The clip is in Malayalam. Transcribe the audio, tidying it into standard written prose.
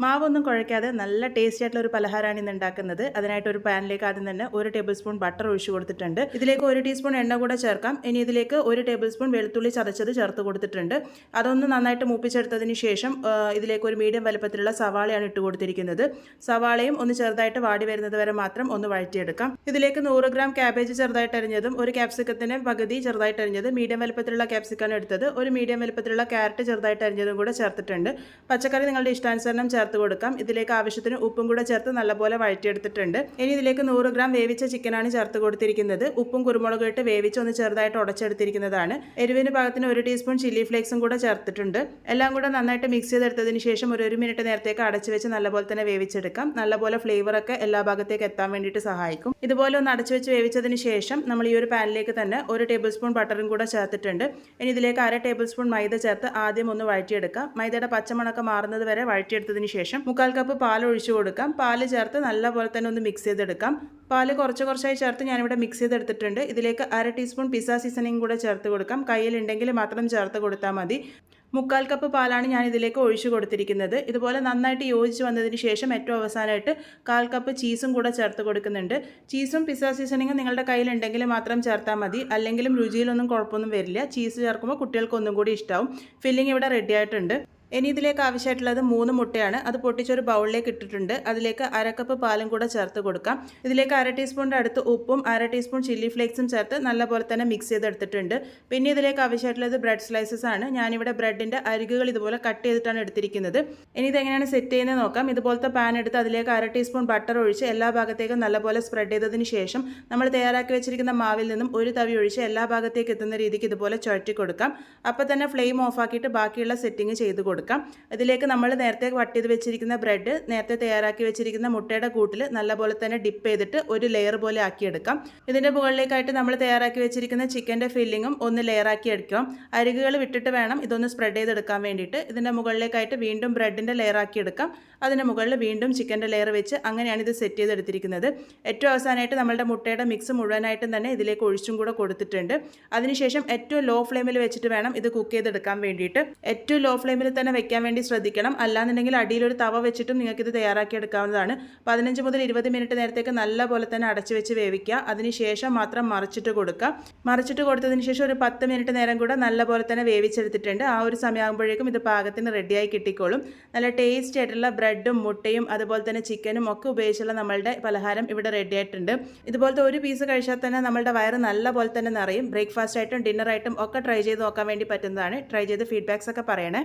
മാവൊന്നും കുഴയ്ക്കാതെ നല്ല ടേസ്റ്റി ആയിട്ടുള്ള ഒരു പലഹാരമാണ് ഇന്ന് ഉണ്ടാക്കുന്നത്. അതിനായിട്ട് ഒരു പാനിലേക്ക് ആദ്യം തന്നെ 1 ടേബിൾ സ്പൂൺ ബട്ടർ ഒഴിച്ചു കൊടുത്തിട്ടുണ്ട്. ഇതിലേക്ക് 1 ടീസ്പൂൺ എണ്ണ കൂടെ ചേർക്കാം. ഇനി ഇതിലേക്ക് 1 ടേബിൾ സ്പൂൺ വെളുത്തുള്ളി ചതച്ചത് ചേർത്ത് കൊടുത്തിട്ടുണ്ട്. അതൊന്ന് നന്നായിട്ട് മൂപ്പിച്ചെടുത്തതിന് ശേഷം ഇതിലേക്ക് ഒരു മീഡിയം വലുപ്പത്തിലുള്ള സവാളയാണ് ഇട്ട് കൊടുത്തിരിക്കുന്നത്. സവാളയും ഒന്ന് ചെറുതായിട്ട് വാടി വരുന്നത് വരെ മാത്രം ഒന്ന് വഴറ്റിയെടുക്കാം. ഇതിലേക്ക് 100 ഗ്രാം ക്യാബേജ് ചെറുതായിട്ട് അരിഞ്ഞതും ഒരു ക്യാപ്സിക്കത്തിന് പകുതി ചെറുതായിട്ട് അരിഞ്ഞത് മീഡിയം വലുപ്പത്തിലുള്ള ക്യാപ്സിക്കാണ് എടുത്തത്. ഒരു മീഡിയം വലുപ്പത്തിലുള്ള ക്യാരറ്റ് ചെറുതായിട്ട് അരിഞ്ഞതും കൂടെ ചേർത്തിട്ടുണ്ട്. പച്ചക്കറി നിങ്ങളുടെ ഇഷ്ടാനുസരണം ചേർത്ത് കൊടുക്കാം. ഇതിലേക്ക് ആവശ്യത്തിന് ഉപ്പും കൂടെ ചേർത്ത് നല്ലപോലെ വഴറ്റിയെടുത്തിട്ടുണ്ട്. ഇനി ഇതിലേക്ക് 100 ഗ്രാം വേവിച്ച ചിക്കനാണ് ചേർത്ത് കൊടുത്തിരിക്കുന്നത്. ഉപ്പും കുരുമുളകും ഇട്ട് വേവിച്ച് ഒന്ന് ചെറുതായിട്ട് ഉടച്ചെടുത്തിരിക്കുന്നതാണ്. എരിവിന് പാകത്തിന് 1 ടീസ്പൂൺ ചില്ലി ഫ്ലേക്സും കൂടെ ചേർത്തിട്ടുണ്ട്. എല്ലാം കൂടെ നന്നായിട്ട് മിക്സ് ചെയ്തെടുത്തതിന് ശേഷം ഒരു മിനിറ്റ് നേരത്തേക്ക് അടച്ചു വെച്ച് നല്ലപോലെ തന്നെ വേവിച്ചെടുക്കാം. നല്ലപോലെ ഫ്ലേവറൊക്കെ എല്ലാ ഭാഗത്തേക്ക് എത്താൻ വേണ്ടിയിട്ട് സഹായിക്കും. ഇതുപോലെ ഒന്ന് അടച്ചു വെച്ച് വേവിച്ചതിന് ശേഷം നമ്മൾ ഈ ഒരു പാനിലേക്ക് തന്നെ 1 ടേബിൾ സ്പൂൺ ബട്ടറും കൂടെ ചേർത്തിട്ടുണ്ട്. ഇനി ഇതിലേക്ക് 1/2 ടേബിൾ സ്പൂൺ മൈദ ചേർത്ത് ആദ്യം ഒന്ന് വഴറ്റിയെടുക്കാം. മൈദയുടെ പച്ചമണക്കം മാറുന്നത് വരെ വഴറ്റിയെടുത്തതിന് ശേഷം 1/4 കപ്പ് പാൽ ഒഴിച്ചു കൊടുക്കാം. പാല് ചേർത്ത് നല്ലപോലെ തന്നെ ഒന്ന് മിക്സ് ചെയ്തെടുക്കാം. പാല് കുറച്ചായി ചേർത്ത് ഞാനിവിടെ മിക്സ് ചെയ്തെടുത്തിട്ടുണ്ട്. ഇതിലേക്ക് 1/2 ടീസ്പൂൺ പിസ്സ സീസണിങ് കൂടെ ചേർത്ത് കൊടുക്കാം. കയ്യിലുണ്ടെങ്കിൽ മാത്രം ചേർത്ത് കൊടുത്താൽ മതി. 1/4 കപ്പ് പാലാണ് ഞാൻ ഇതിലേക്ക് ഒഴിച്ചു കൊടുത്തിരിക്കുന്നത്. ഇതുപോലെ നന്നായിട്ട് യോജിച്ച് വന്നതിന് ശേഷം ഏറ്റവും അവസാനമായിട്ട് 1/4 കപ്പ് ചീസും കൂടെ ചേർത്ത് കൊടുക്കുന്നുണ്ട്. ചീസും പിസ്സ സീസണിങ്ങും നിങ്ങളുടെ കയ്യിലുണ്ടെങ്കിൽ മാത്രം ചേർത്താൽ മതി. അല്ലെങ്കിലും രുചിയിലൊന്നും കുഴപ്പമൊന്നും വരില്ല. ചീസ് ചേർക്കുമ്പോൾ കുട്ടികൾക്ക് ഒന്നും കൂടി ഇഷ്ടമാവും. ഫില്ലിംഗ് ഇവിടെ റെഡി ആയിട്ടുണ്ട്. ഇനി ഇതിലേക്ക് ആവശ്യമായിട്ടുള്ളത് 3 മുട്ടയാണ്. അത് പൊട്ടിച്ചൊരു ബൗളിലേക്ക് ഇട്ടിട്ടുണ്ട്. അതിലേക്ക് 1/2 കപ്പ് പാലും കൂടെ ചേർത്ത് കൊടുക്കാം. ഇതിലേക്ക് 1/2 ടീസ്പൂണിൻ്റെ അടുത്ത് ഉപ്പും 1/2 ടീസ്പൂൺ ചില്ലി ഫ്ലേക്സും ചേർത്ത് നല്ലപോലെ തന്നെ മിക്സ് ചെയ്തെടുത്തിട്ടുണ്ട്. പിന്നെ ഇതിലേക്ക് ആവശ്യമായിട്ടുള്ളത് ബ്രെഡ് സ്ലൈസസ് ആണ്. ഞാനിവിടെ ബ്രെഡിൻ്റെ അരികുകൾ ഇതുപോലെ കട്ട് ചെയ്തിട്ടാണ് എടുത്തിരിക്കുന്നത്. ഇനി ഇതെങ്ങനെയാണ് സെറ്റ് ചെയ്യുന്നത് നോക്കാം. ഇതുപോലത്തെ പാൻ എടുത്ത് അതിലേക്ക് 1/2 ടീസ്പൂൺ ബട്ടർ ഒഴിച്ച് എല്ലാ ഭാഗത്തേക്കും നല്ലപോലെ സ്പ്രെഡ് ചെയ്തതിന് ശേഷം നമ്മൾ തയ്യാറാക്കി വെച്ചിരിക്കുന്ന മാവിൽ നിന്നും ഒരു തവി ഒഴിച്ച് എല്ലാ ഭാഗത്തേക്ക് എത്തുന്ന രീതിക്ക് ഇതുപോലെ ചുഴറ്റി കൊടുക്കാം. അപ്പോൾ തന്നെ ഫ്ലെയിം ഓഫ് ആക്കിയിട്ട് ബാക്കിയുള്ള സെറ്റിംഗ് ചെയ്ത് കൊടുക്കാം. ഇതിലേക്ക് നമ്മൾ നേരത്തെ കട്ട് ചെയ്ത് വെച്ചിരിക്കുന്ന ബ്രെഡ് നേരത്തെ തയ്യാറാക്കി വെച്ചിരിക്കുന്ന മുട്ടയുടെ കൂട്ടിൽ നല്ലപോലെ തന്നെ ഡിപ്പ് ചെയ്തിട്ട് ഒരു ലെയർ പോലെ ആക്കിയെടുക്കാം. ഇതിൻ്റെ മുകളിലേക്കായിട്ട് നമ്മൾ തയ്യാറാക്കി വെച്ചിരിക്കുന്ന ചിക്കൻ്റെ ഫില്ലിങ്ങും ഒന്ന് ലെയർ ആക്കി എടുക്കാം. അരികുകൾ വിട്ടിട്ട് വേണം ഇതൊന്ന് സ്പ്രെഡ് ചെയ്തെടുക്കാൻ വേണ്ടിയിട്ട്. ഇതിൻ്റെ മുകളിലേക്കായിട്ട് വീണ്ടും ബ്രെഡിൻ്റെ ലെയർ ആക്കി എടുക്കാം. അതിന് മുകളിൽ വീണ്ടും ചിക്കൻ്റെ ലെയർ വെച്ച് അങ്ങനെയാണ് ഇത് സെറ്റ് ചെയ്തെടുത്തിരിക്കുന്നത്. ഏറ്റവും അവസാനമായിട്ട് നമ്മളുടെ മുട്ടയുടെ മിക്സ് മുഴുവനായിട്ടും തന്നെ ഇതിലേക്ക് ഒഴിച്ചും കൂടെ കൊടുത്തിട്ടുണ്ട്. അതിനുശേഷം ഏറ്റവും ലോ ഫ്ലെയിമിൽ വെച്ചിട്ട് വേണം ഇത് കുക്ക് ചെയ്തെടുക്കാൻ വേണ്ടിയിട്ട്. ഏറ്റവും ലോ ഫ്ലെയിമിൽ തന്നെ വെക്കാൻ വേണ്ടി ശ്രദ്ധിക്കണം. അല്ലാന്നുണ്ടെങ്കിൽ അടിയിലൊരു തവ വെച്ചിട്ടും നിങ്ങൾക്കിത് തയ്യാറാക്കി എടുക്കാവുന്നതാണ്. 15 മുതൽ 20 മിനിറ്റ് നേരത്തേക്ക് നല്ലപോലെ തന്നെ അടച്ചു വെച്ച് വേവിക്കുക. അതിനുശേഷം മാത്രം മറിച്ചിട്ട് കൊടുക്കുക. മറിച്ചിട്ട് കൊടുത്തതിന് ശേഷം ഒരു 10 മിനിറ്റ് നേരം കൂടെ നല്ലപോലെ തന്നെ വേവിച്ചെടുത്തിട്ടുണ്ട്. ആ ഒരു സമയമാകുമ്പോഴേക്കും ഇത് പാകത്തിന് റെഡിയായി കിട്ടിക്കോളും. നല്ല ടേസ്റ്റി ആയിട്ടുള്ള ബ്രെഡും മുട്ടയും അതുപോലെ തന്നെ ചിക്കനും ഒക്കെ ഉപയോഗിച്ചുള്ള നമ്മളുടെ പലഹാരം ഇവിടെ റെഡി ആയിട്ടുണ്ട്. ഇതുപോലത്തെ ഒരു പീസ് കഴിച്ചാൽ തന്നെ നമ്മളുടെ വയറ് നല്ലപോലെ തന്നെ നിറയും. ബ്രേക്ക്ഫാസ്റ്റ് ആയിട്ടും ഡിന്നറായിട്ടും ഒക്കെ ട്രൈ ചെയ്ത് നോക്കാൻ വേണ്ടി പറ്റുന്നതാണ്. ട്രൈ ചെയ്ത് ഫീഡ്ബാക്സ് ഒക്കെ പറയണേ.